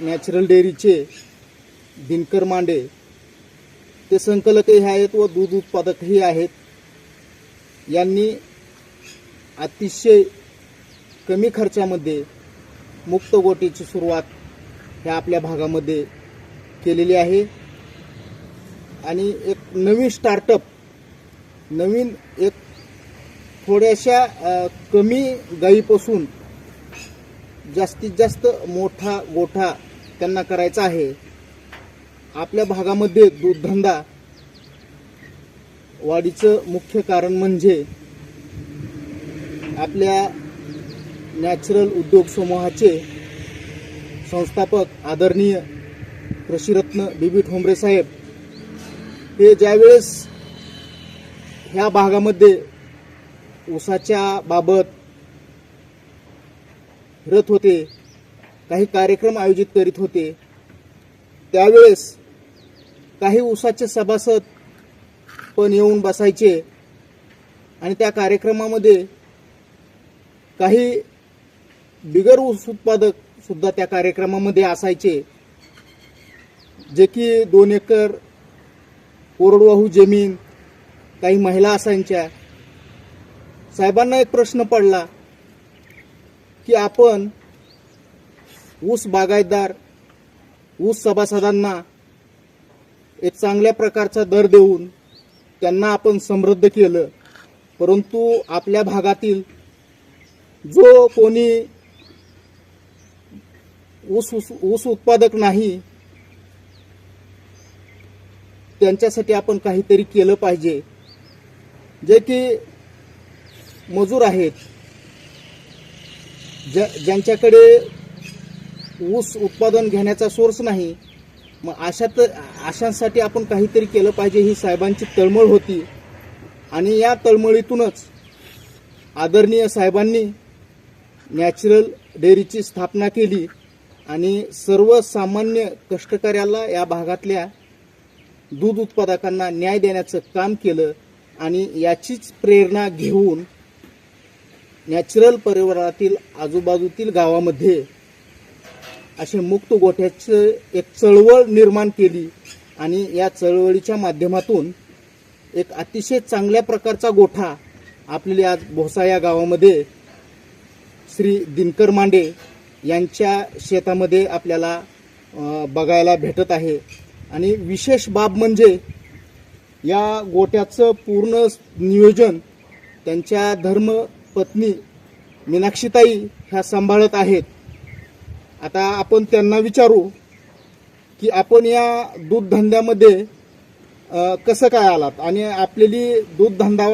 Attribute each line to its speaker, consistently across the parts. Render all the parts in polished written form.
Speaker 1: Natural डेअरीचे Dinkar मांडे ते संकलकही आहेत व दूध उत्पादकही आहेत. यांनी अतिशय कमी खर्चामध्ये मुक्त गोठ्याची सुरुवात ह्या आपल्या भागामध्ये केलेली आहे आणि एक नवीन स्टार्टअप, नवीन एक थोड्याशा कमी गायीपासून जास्तीत जास्त मोठा गोठा त्यांना करायचा आहे. आपल्या भागामध्ये दूधधंदा वाढीचं मुख्य कारण म्हणजे आपल्या नॅचरल उद्योग समूहाचे संस्थापक आदरणीय कृषीरत्न बीबी ठोंबरे साहेब हे ज्यावेळेस ह्या भागामध्ये ऊसाच्या बाबत फिरत होते, काही कार्यक्रम आयोजित करीत होते, त्यावेळेस काही ऊसाचे सभासद पण येऊन बसायचे आणि त्या कार्यक्रमामध्ये काही बिगर ऊस उत्पादक सुद्धा त्या कार्यक्रमामध्ये असायचे, जे की 2 एकर कोरडवाहू जमीन, काही महिला असायच्या. साहेबांना एक प्रश्न पडला की आपण ऊस बागायतदार, ऊस सभासदांना एक चांगल्या प्रकारचा दर देऊन त्यांना आपण समृद्ध केलं, परंतु आपल्या भागातील जो कोणी ऊस उत्पादक नाही त्यांच्यासाठी आपण काहीतरी केलं पाहिजे. जे की मजूर आहेत, ज्यांच्याकडे ऊस उत्पादन घेण्याचा सोर्स नाही, मग अशांसाठी आपण काहीतरी केलं पाहिजे ही साहेबांची तळमळ होती. आणि या तळमळीतूनच आदरणीय साहेबांनी नॅचरल डेअरीची स्थापना केली आणि सर्वसामान्य कष्टकऱ्याला या भागातल्या दूध उत्पादकांना न्याय देण्याचं काम केलं. आणि याचीच प्रेरणा घेऊन नॅचरल परिवारातील आजूबाजूतील गावामध्ये असे मुक्त गोठ्याचं एक चळवळ निर्माण केली आणि या चळवळीच्या माध्यमातून एक अतिशय चांगल्या प्रकारचा गोठा आपल्याला आज भोसा या गावामध्ये श्री दिनकर मांडे यांच्या शेतामध्ये आपल्याला बघायला भेटत आहे. आणि विशेष बाब म्हणजे या गोठ्याचं पूर्ण नियोजन त्यांच्या धर्मपत्नी मीनाक्षीताई ह्या सांभाळत आहेत. आता आपण त्यांना विचारू की आपण या दूध धंद्यामध्ये कसं काय आलात आणि आपल्याली दूध धंदा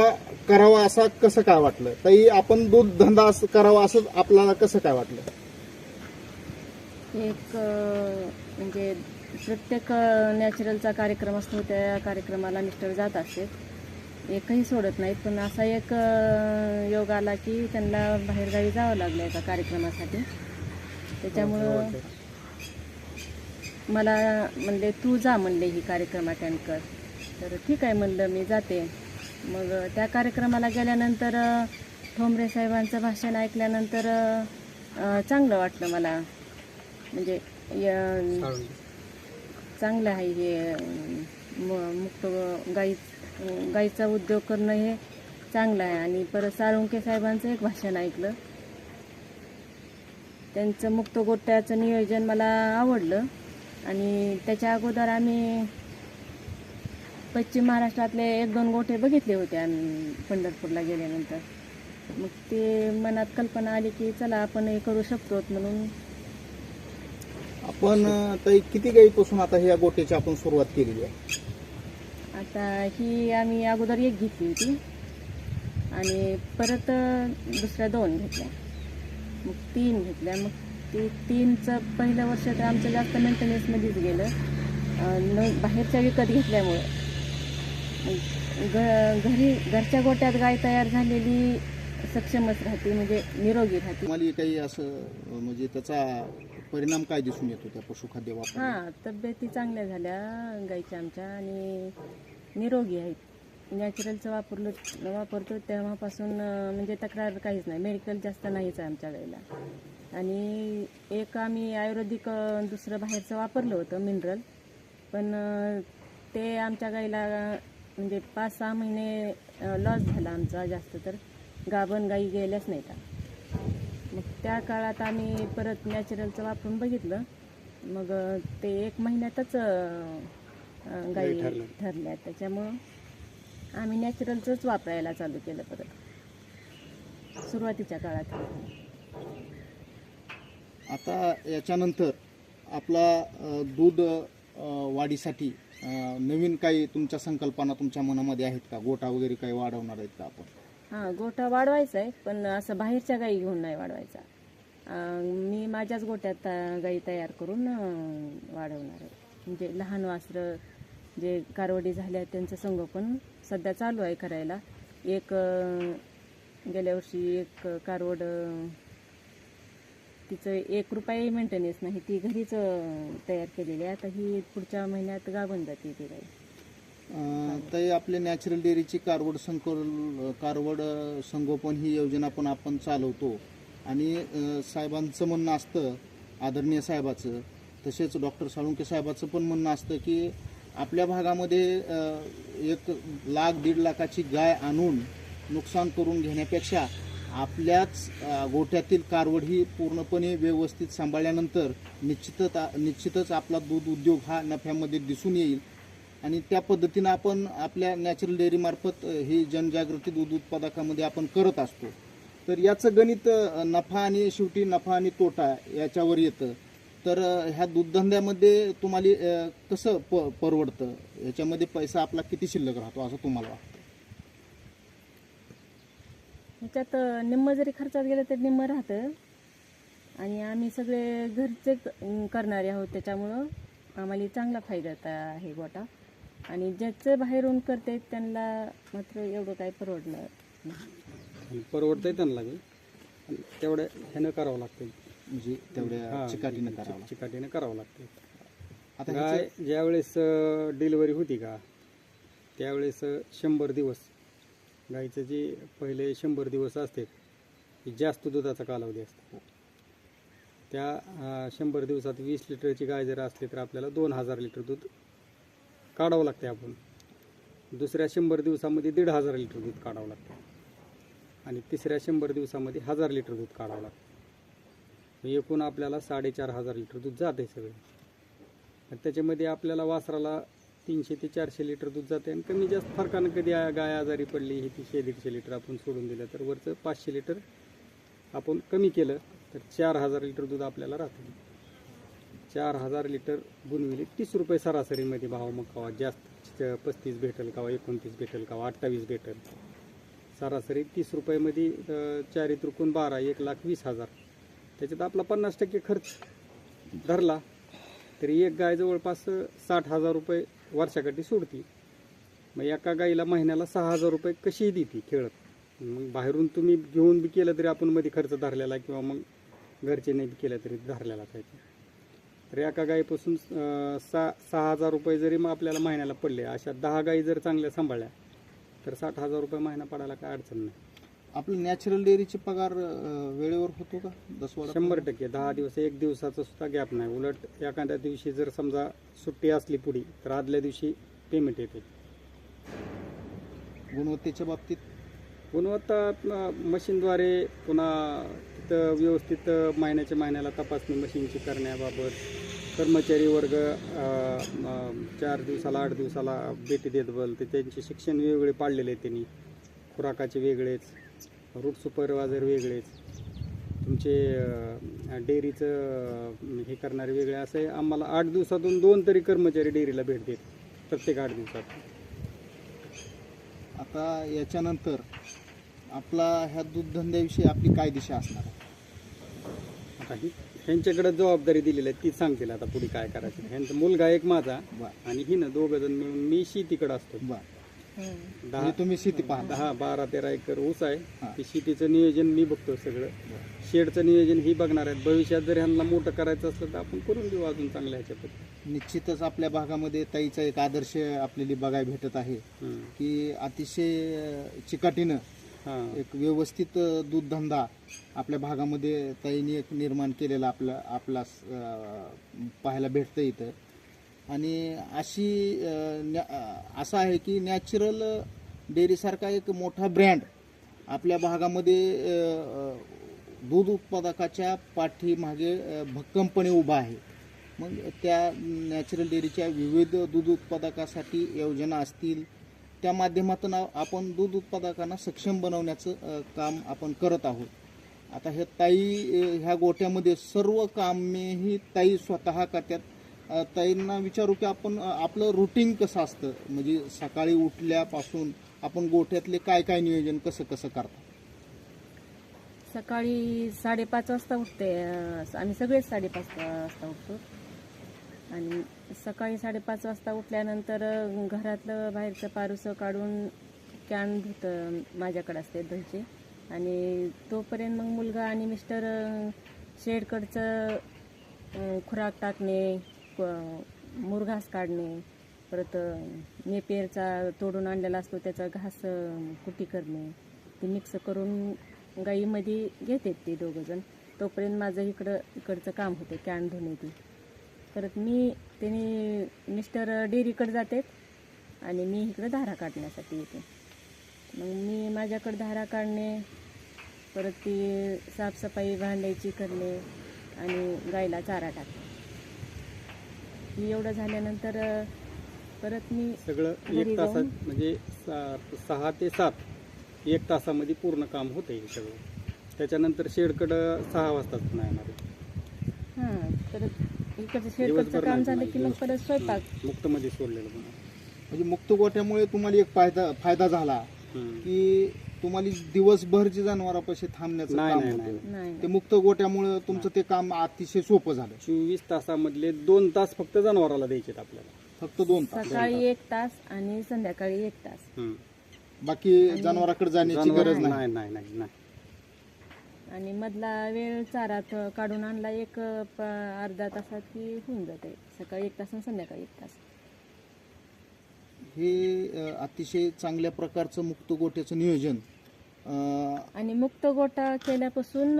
Speaker 1: करावा असं कसं काय वाटलं? ताई, आपण दूध धंदा करावा असं आपल्याला कसं काय वाटलं?
Speaker 2: एक म्हणजे प्रत्येक नॅचरलचा कार्यक्रम असतो, त्या कार्यक्रमाला मिस्टर जात असते, एकही सोडत नाहीत. पण असा एक योग आला की त्यांना बाहेरगावी जावं लागलं एका कार्यक्रमासाठी. त्याच्यामुळं मला म्हणले तू जा म्हणले ही कार्यक्रम अटेंड कर. तर ठीक आहे म्हणलं, मी जाते. मग त्या कार्यक्रमाला गेल्यानंतर ठोंबरे साहेबांचं भाषण ऐकल्यानंतर चांगलं वाटलं मला. म्हणजे चांगलं आहे हे मुक्त गाईचा उद्योग करणं हे चांगलं आहे. आणि परत साळुंखे साहेबांचं एक भाषण ऐकलं, त्यांचं मुक्त गोठ्याचं नियोजन मला आवडलं. आणि त्याच्या अगोदर आम्ही पश्चिम महाराष्ट्रातले 1-2 गोठे बघितले होते आम्ही पंढरपूरला गेल्यानंतर. मग ते मनात कल्पना आली की चला आपण हे करू शकतो म्हणून.
Speaker 1: आपण ताई किती गाईपासून आता ह्या गोठ्याची आपण सुरुवात केलेली आहे?
Speaker 2: आता ही आम्ही अगोदर 1 घेतली होती आणि परत दुसऱ्या 2 घेतल्या, मग 3 घेतल्या. मग ते 3चं पहिलं वर्ष तर आमचं जास्त मेंटेनन्समध्येच गेलं. बाहेरच्या विकत घेतल्यामुळं घरच्या गोट्यात गाय तयार झालेली सक्षमच राहते, म्हणजे निरोगी राहते.
Speaker 1: मला काही असं म्हणजे त्याचा परिणाम काय दिसून येतो त्या पशुखाद्य वापर?
Speaker 2: हां, तब्येती चांगल्या झाल्या गाईच्या आमच्या आणि निरोगी आहेत. नॅचरलचं वापरतो तेव्हापासून म्हणजे तक्रार काहीच नाही. मेडिकल जास्त नाहीच आहे आमच्या गाईला. आणि एक आम्ही आयुर्वेदिक दुसरं बाहेरचं वापरलं होतं मिनरल, पण ते आमच्या गाईला म्हणजे 5-6 महिने लॉस झाला आमचा. जास्त तर गाभण गाई गेल्याच नाहीत. मग त्या काळात आम्ही परत नॅचरलचं वापरून बघितलं. मग ते 1 महिन्यातच गाई ठरल्या. त्याच्यामुळं आम्ही नॅचरलचंच वापरायला चालू केलं परत सुरुवातीच्या काळात.
Speaker 1: आता याच्यानंतर आपला दूध वाढीसाठी नवीन काही तुमच्या संकल्पना तुमच्या मनामध्ये आहेत का? गोठा वगैरे काही वाढवणार आहेत का आपण?
Speaker 2: हां, गोठा वाढवायचा आहे, पण असं बाहेरच्या गाई घेऊन नाही वाढवायचा. मी माझ्याच गोठ्यात गाई तयार करून वाढवणार आहे. म्हणजे लहान वासरं जे कारवडी झाल्या त्यांचं संगोपन सध्या चालू आहे करायला. गेल्या वर्षी एक कारवड, तिचं 1 रुपयाही मेंटेनन्स नाही, ती घरीच तयार केलेली आहे. आता ही पुढच्या महिन्यात गाभण जाते ती गाई.
Speaker 1: तर आपल्या नॅचरल डेअरीची कारवड संगोपन ही योजना पण आपण चालवतो. आणि साहेबांचं म्हणणं असतं, आदरणीय साहेबाचं, तसेच डॉक्टर साळुंके साहेबाचं पण म्हणणं असतं की आपल्या भागामध्ये 1-1.5 लाखाची गाय आणून नुकसान करून घेण्यापेक्षा आपल्याच गोठ्यातील कारवड ही पूर्णपणे व्यवस्थित सांभाळल्यानंतर निश्चितच आपला दूध उद्योग हा नफ्यामध्ये दिसून येईल. आणि त्या पद्धतीनं आपण आपल्या नॅचरल डेअरीमार्फत ही जनजागृती दूध उत्पादकामध्ये आपण करत असतो. तर याचं गणित शेवटी नफा आणि तोटा याच्यावर येतं. तर ह्या दूधधंद्यामध्ये तुम्हाला कसं परवडतं? ह्याच्यामध्ये पैसा आपला किती शिल्लक राहतो असं तुम्हाला वाटतं?
Speaker 2: ह्याच्यात निम्म जरी खर्चात गेलं तर निम्म राहतं. आणि आम्ही सगळे घरचे करणारे आहोत, त्याच्यामुळं आम्हाला चांगला फायदा आहे गोटा. आणि ज्याचं बाहेरून करते त्यांना मात्र एवढं काही परवडणार नाही.
Speaker 3: परवडतंय त्यांना बी, तेवढ्या ह्यानं करावं लागतं,
Speaker 1: म्हणजे तेवढ्या
Speaker 3: चिकाटीनं करावं लागतं.
Speaker 1: आता
Speaker 3: गाय ज्यावेळेस डिलिव्हरी होती का त्यावेळेस 100 दिवस गाईचं जे पहिले 100 दिवस असते जास्त दुधाचा कालावधी असतो. त्या 100 दिवसात 20 लिटरची गाय जर असली तर आपल्याला 2000 लिटर दूध काढावं लागते. आपण दुसऱ्या 100 दिवसामध्ये 1500 लिटर दूध काढावं लागतं. आणि तिसऱ्या 100 दिवसामध्ये 1000 लिटर दूध काढावं लागतं. एकूण आपल्याला 4500 लिटर दूध जाते सगळे. आणि त्याच्यामध्ये आपल्याला वासराला 300 ते 400 लिटर दूध जाते. आणि कमी जास्त फरकानं कधी गाय आजारी पडली ही 100-150 लिटर आपण सोडून दिलं तर वरचं 500 लिटर आपण कमी केलं तर 4000 लिटर दूध आपल्याला राहतं. 4000 लिटर गुणविले 30 रुपये सरासरीमध्ये भाव. मग कवा जास्त 35 भेटेल, कवा 29 भेटेल, कवा 28 भेटेल. सरासरी 30 रुपयामध्ये 4 त्रिकोण 12, 1,20,000. त्याच्यात आपला 50% खर्च धरला तरी एक गाय जवळपास 60,000 रुपये वर्षाकाठी सोडती. मग एका गाईला महिन्याला 6,000 रुपये कशीही देते खेळत. मग बाहेरून तुम्ही घेऊन बी केलं तरी आपण मध्ये खर्च धरलेला किंवा मग घरचे नाही बी केलं तरी धरलेला पाहिजे. तर एका गाईपासून 6,000 रुपये जरी मग आपल्याला महिन्याला पडले, अशा 10 गाई जर चांगल्या सांभाळल्या तर 60,000 रुपये महिना पडायला काय अडचण नाही.
Speaker 1: आपलं नॅचरल डेअरीचे पगार वेळेवर होतो का?
Speaker 3: 100% 10 दिवस 1 दिवसाचा सुद्धा गॅप नाही. उलट एखाद्या दिवशी जर समजा सुट्टी असली पुढे तर आदल्या दिवशी पेमेंट येते.
Speaker 1: गुणवत्तेच्या बाबतीत
Speaker 3: गुणवत्ता मशीनद्वारे पुन्हा तिथं व्यवस्थित महिन्याच्या महिन्याला तपासणी मशीनची करण्याबाबत कर्मचारी वर्ग 4 दिवसाला 8 दिवसाला भेटी देत तर त्यांचे शिक्षण वेगळे पाडलेले आहेत त्यांनी. खुराकाचे वेगळेच, रूट सुपरवायझर वेगळेच, तुमचे डेअरीचं हे करणारे वेगळे. असं आहे आम्हाला 8 दिवसातून 2 तरी कर्मचारी डेअरीला भेट देत प्रत्येक 8 दिवसात.
Speaker 1: आता याच्यानंतर आपला ह्या दूधधंद्याविषयी आपली काय दिशा असणार?
Speaker 3: आता ही ह्यांच्याकडे जबाबदारी दिलेली आहे ती सांगतील आता पुढे काय करायचं. ह्यांचा मुलगा एक माझा आणि ही ना 2 जण मिळून मी शेतीकडे असतो.
Speaker 1: तुम्ही शेती पाहता?
Speaker 3: 10-12-13 एकर ऊस आहे. ते शेतीचं नियोजन मी बघतो सगळं. शेडचं नियोजन ही बघणार आहेत. भविष्यात जर ह्यांना मोठं करायचं असलं तर आपण करून देऊ अजून चांगल्या ह्याच्यात.
Speaker 1: निश्चितच आपल्या भागामध्ये ताईचा एक आदर्श आपल्याला बघायला भेटत आहे की अतिशय चिकाटीनं
Speaker 3: हां
Speaker 1: एक व्यवस्थित दूध धंदा आपल्या भागामध्ये ताईंनी एक निर्माण केलेला आपला पाहायला भेटतं इथं. आणि असं आहे की नॅचरल डेअरीसारखा एक मोठा ब्रँड आपल्या भागामध्ये दूध उत्पादकाच्या पाठीमागे भक्कमपणे उभा आहे. मग त्या नॅचरल डेअरीच्या विविध दूध उत्पादकासाठी योजना असतील, त्या माध्यमातून आपण दूध उत्पादकांना सक्षम बनवण्याचं काम आपण करत आहोत. आता हे ताई ह्या गोठ्यामध्ये सर्व कामे ही ताई स्वतः करतात. ताईंना विचारू की आपण आपलं रुटीन कसं असतं, म्हणजे सकाळी उठल्यापासून आपण गोठ्यातले काय काय नियोजन कसं करता?
Speaker 2: सकाळी 5:30 वाजता उठते. आम्ही सगळेच 5:30 वाजता उठतो. आणि सकाळी 5:30 वाजता उठल्यानंतर घरातलं बाहेरचं पारुसं काढून कॅन धुतं माझ्याकडे असते धुयचे. आणि तोपर्यंत मग मुलगा आणि मिस्टर शेडकडचं खुराक टाकणे, मुरघास काढणे, परत नेपेरचा तोडून आणलेला असतो त्याचा घास कुटी करणे, ते मिक्स करून गाईमध्ये घेतात ते दोघंजण. तोपर्यंत माझं इकडचं काम होते कॅन धुणे ती. परत मिस्टर डेअरीकडे जातात आणि मी इकडं धारा काढण्यासाठी येते. मग मी माझ्याकडे धारा काढणे, परत ती साफसफाई भांड्याची करणे आणि गाईला चारा टाकणे. एवढं झाल्यानंतर परत मी
Speaker 3: सगळं एक तासात म्हणजे 6 ते 7 1 तासामध्ये पूर्ण काम होते सगळं. त्याच्यानंतर शेडकडं 6 वाजताच नाही येणार.
Speaker 2: हां, परत इकडचं शेडकडचं काम झालं की मग परत स्वयंपाक
Speaker 3: मुक्तमध्ये सोडलेलं पण.
Speaker 1: म्हणजे मुक्त गोठ्यामुळे तुम्हाला एक फायदा झाला की तुम्हाला दिवसभर जे जनावरांपाशी थांबण्याचं
Speaker 3: नाही
Speaker 1: काम
Speaker 3: नाही
Speaker 1: होतं,
Speaker 3: नाही
Speaker 1: ते मुक्त गोठ्यामुळे तुमचं ते काम अतिशय सोपं झालं.
Speaker 3: 24 तासामधले 2 तास फक्त जनावराला द्यायचे आपल्याला.
Speaker 1: फक्त 2 तास,
Speaker 2: सकाळी 1 तास आणि संध्याकाळी 1 तास.
Speaker 1: बाकी जनावराकडे जाण्याची गरज नाही.
Speaker 3: नाही नाही नाही नाही.
Speaker 2: आणि मधला वेळ चारात काढून आणला एक अर्धा तासात की होऊन जाते. सकाळी 1 तास आणि संध्याकाळी 1 तास.
Speaker 1: हे अतिशय चांगल्या प्रकारचं मुक्त गोठ्याचं नियोजन.
Speaker 2: आणि मुक्त गोठा केल्यापासून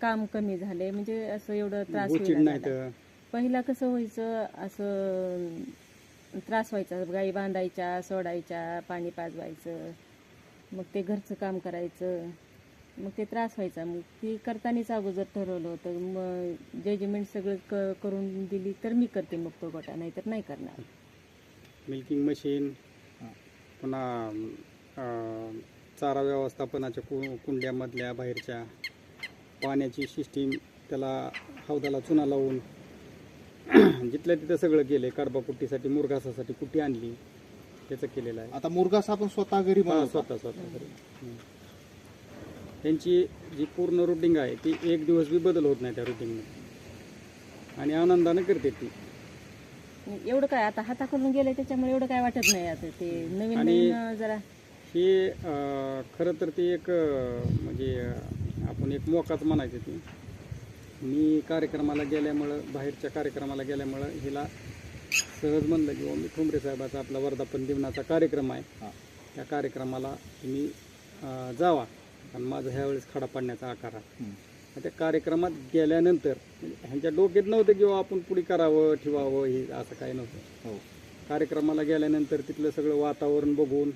Speaker 2: काम कमी झाले, म्हणजे असं एवढं त्रास
Speaker 3: गोचिड
Speaker 2: नाही
Speaker 3: नाही
Speaker 2: झाला.
Speaker 3: तर
Speaker 2: पहिला कसं व्हायचं, असं त्रास व्हायचा, गाई बांधायच्या, सोडायच्या, पाणी पाजवायचं, मग ते घरचं काम करायचं, मग ते त्रास व्हायचा. मग ती करतानाच अगोदर ठरवलं होतं, मग जजमेंट सगळं करून दिली तर मी करते मुक्त गोठा, नाहीतर नाही करणार.
Speaker 3: मिल्किंग मशीन, पुन्हा चारा व्यवस्थापनाच्या कुंड्यामधल्या बाहेरच्या पाण्याची सिस्टीम, त्याला हौदाला चुना लावून जिथल्या तिथं सगळं केलंय. कडबाकुट्टीसाठी मुरघासासाठी कुट्टी आणली, त्याचं केलेलं आहे.
Speaker 1: आता मुरघास आपण स्वतः घरी बनवतो.
Speaker 3: स्वतः त्यांची जी पूर्ण रुटीन आहे ती एक दिवस बी बदल होत नाही त्या रुटीनमध्ये, आणि आनंदाने करते ती.
Speaker 2: एवढं काय आता हाताकडून गेले त्याच्यामुळे एवढं काय वाटत नाही. आता ते नवीन नवीन जरा
Speaker 3: हे खरं तर ते एक म्हणजे आपण एक मोकाच म्हणायचं. ती मी कार्यक्रमाला गेल्यामुळं, बाहेरच्या कार्यक्रमाला गेल्यामुळं हिला सहज म्हणलं की मी ठोंबरे साहेबाचा आपला वर्धापन दिनाचा कार्यक्रम आहे, त्या कार्यक्रमाला तुम्ही जावा, कारण माझं ह्यावेळेस खडा पाडण्याचा आकार आहे. त्या कार्यक्रमात गेल्यानंतर ह्यांच्या डोक्यात नव्हतं किंवा आपण पुढे करावं ठेवावं, हे असं काही नव्हतं. कार्यक्रमाला गेल्यानंतर तिथलं सगळं वातावरण बघून,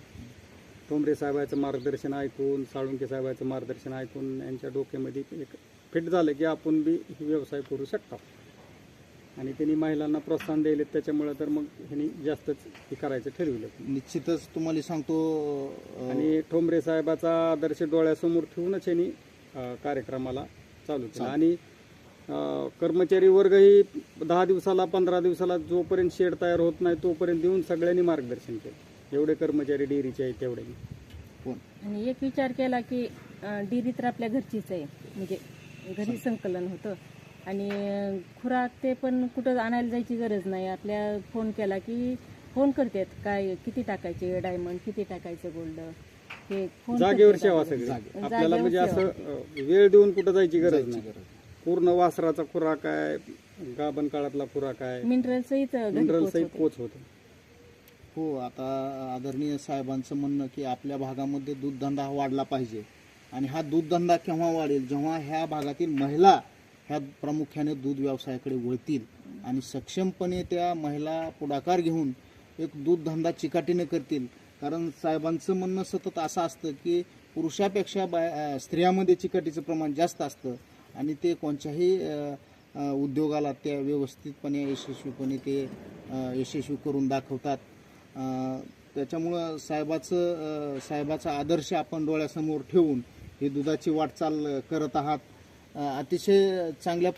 Speaker 3: ठोंबरे साहेबाचं मार्गदर्शन ऐकून, साळुंके साहेबाचं मार्गदर्शन ऐकून यांच्या डोक्यामध्ये एक फिट झालं की आपण बी व्यवसाय करू शकतो. आणि त्यांनी महिलांना प्रोत्साहन द्यायले, त्याच्यामुळं तर मग ह्यांनी जास्तच हे करायचं ठरवलं.
Speaker 1: निश्चितच तुम्हाला सांगतो,
Speaker 3: आणि ठोंबरे साहेबाचा आदर्श डोळ्यासमोर ठेवूनच ह्यांनी कार्यक्रमाला चालू केला. आणि कर्मचारी वर्गही 10 दिवसाला 15 दिवसाला जोपर्यंत शेड तयार होत नाही तोपर्यंत येऊन सगळ्यांनी मार्गदर्शन केलं. एवढे कर्मचारी डेअरीचे आहेत तेवढे.
Speaker 2: आणि एक विचार केला की डेअरी तर आपल्या घरचीच आहे, म्हणजे घरी संकलन होतं, आणि खुराक ते पण कुठं आणायला जायची गरज नाही. आपल्या फोन केला की फोन करतात, काय किती टाकायचे डायमंड, किती टाकायचं गोल्ड, हे फोन
Speaker 3: जागेवर
Speaker 2: करतात.
Speaker 3: सेवा सगळी आपल्याला, म्हणजे असं वेळ देऊन कुठं जायची गरज नाही. पूर्ण वासराचा खुराक आहे, गाभण काळातला खुराक आहे,
Speaker 2: मिनरल सहित
Speaker 3: मिनरल सहित पोच होतं.
Speaker 1: हो, आता आदरणीय साहेबांचं म्हणणं की आपल्या भागामध्ये दूधधंदा हा वाढला पाहिजे आणि हा दूधधंदा केव्हा वाढेल, जेव्हा ह्या भागातील महिला ह्या प्रामुख्याने दूध व्यवसायाकडे वळतील आणि सक्षमपणे त्या महिला पुढाकार घेऊन एक दूधधंदा चिकाटीने करतील. कारण साहेबांचं म्हणणं सतत असं असतं की पुरुषापेक्षा स्त्रियामध्ये चिकाटीचं प्रमाण जास्त असतं आणि ते कोणत्याही उद्योगाला त्या व्यवस्थितपणे यशस्वीपणे ते यशस्वी करून दाखवतात. त्याच्यामुळं साहेबाचा आदर्श आपण डोळ्यासमोर ठेवून ही दुधाची वाटचाल करत आहात. अतिशय चांगल्या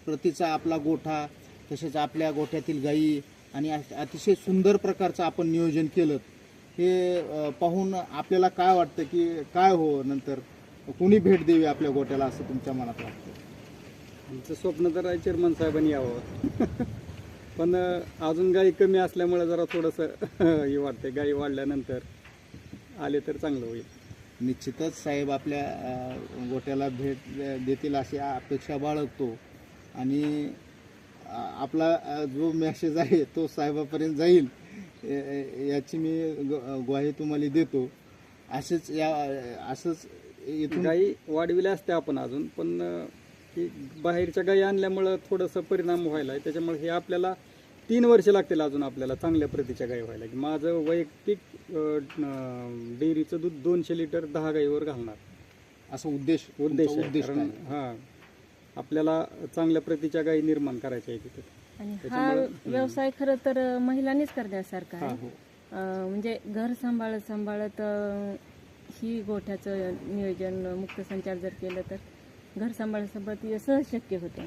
Speaker 1: प्रतीचा आपला गोठा, तसेच आपल्या गोठ्यातील गायी आणि अतिशय सुंदर प्रकारचं आपण नियोजन केलं. हे पाहून आपल्याला काय वाटतं की काय हो नंतर कुणी भेट द्यावी आपल्या गोठ्याला असं तुमच्या मनात वाटतं?
Speaker 3: आमचं स्वप्न तर आहे चेअरमन साहेबांनी यावं. पण अजून गाई कमी असल्यामुळे जरा थोडंसं हे वाटतंय, गाई वाढल्यानंतर आले तर चांगलं होईल.
Speaker 1: निश्चितच साहेब आपल्या गोट्याला भेट देतील अशी अपेक्षा बाळगतो आणि आपला जो मेसेज आहे तो साहेबापर्यंत जाईल याची मी ग्वाही तुम्हाला देतो. असंच इथून
Speaker 3: गाई वाढविल्या असत्या आपण अजून, पण की बाहेरच्या गाई आणल्यामुळं थोडंसं परिणाम व्हायला आहे. त्याच्यामुळे हे आपल्याला 3 वर्ष लागतील अजून आपल्याला चांगल्या प्रतीच्या गाई व्हायला. माझं वैयक्तिक डेअरीचं दूध 200 लिटर 10 गाईवर घालणार
Speaker 1: असं उद्देश
Speaker 3: आहे. कारण हां, आपल्याला चांगल्या प्रतीच्या गाई निर्माण करायच्या आहे तिथे.
Speaker 2: आणि हा व्यवसाय खरं तर महिलांनीच करण्यासारखा
Speaker 1: हा,
Speaker 2: आहे.
Speaker 1: हो.
Speaker 2: म्हणजे घर सांभाळत ही गोठ्याचं नियोजन मुक्त संचार जर केलं तर घर सांभाळत सहज शक्य होतं.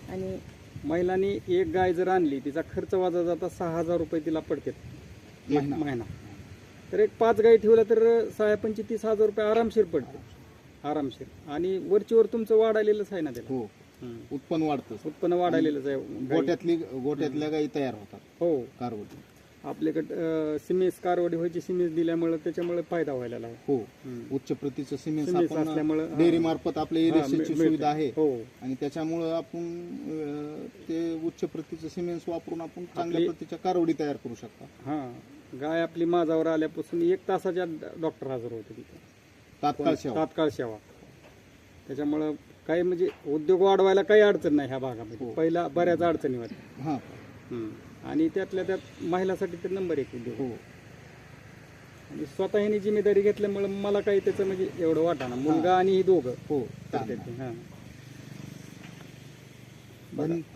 Speaker 2: आणि
Speaker 3: महिलांनी एक गाय जर आणली, तिचा खर्च वाजा जाता 6,000 रुपये तिला पडतात महिना. तर एक 5 गाई ठेवल्या तर 25,000 रुपये आरामशीर पडते, आरामशीर. आणि वरचीवर तुमचं वाढायलेलंच आहे ना त्याला.
Speaker 1: हो, उत्पन्न वाढतं,
Speaker 3: उत्पन्न वाढायलेलंच आहे.
Speaker 1: गोठ्यातल्या गायी तयार होतात.
Speaker 3: हो,
Speaker 1: कारवडी
Speaker 3: आपल्याकडे सिमेंस कारवडी व्हायची, सिमेंस दिल्यामुळे त्याच्यामुळे फायदा व्हायला लागला.
Speaker 1: हो, उच्च प्रतीचं सिमेंट
Speaker 3: सिमेंस असल्यामुळे
Speaker 1: डेअरी मार्फत आपल्या इरिगेशनची सुविधा आहे.
Speaker 3: हो,
Speaker 1: आणि त्याच्यामुळं आपण ते उच्च प्रतीचं सिमेंट वापरून आपण चांगल्या प्रतीच्या कारवडी तयार करू शकता.
Speaker 3: हां, गाय आपली माझावर आल्यापासून 1 तासाच्या डॉक्टर हजर होते तिथे, तात्काळ सेवा. त्याच्यामुळं काही म्हणजे उद्योग वाढवायला काही अडचण नाही ह्या भागामध्ये. पहिला बऱ्याच अडचणी होत्या.
Speaker 1: हां,
Speaker 3: आणि त्यातल्या त्यात महिलासाठी तर नंबर 1 उद्योग.
Speaker 1: हो.
Speaker 3: आणि स्वतः ह्याने जिम्मेदारी घेतल्यामुळे मला काही त्याचं म्हणजे एवढं वाटाणा. मुलगा आणि ही दोघं
Speaker 1: हो.
Speaker 3: हां,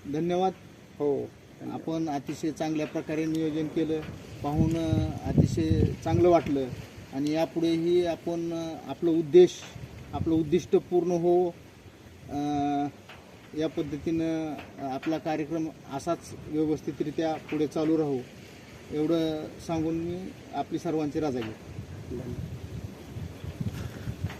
Speaker 1: धन्यवाद.
Speaker 3: हो.
Speaker 1: आपण अतिशय चांगल्या प्रकारे नियोजन केलं, पाहून अतिशय चांगलं वाटलं. आणि यापुढेही आपण आपलं उद्दिष्ट पूर्ण हो या पद्धतीनं आपला कार्यक्रम असाच व्यवस्थितरित्या पुढे चालू राहू एवढं सांगून मी आपली सर्वांची रजा घेतो.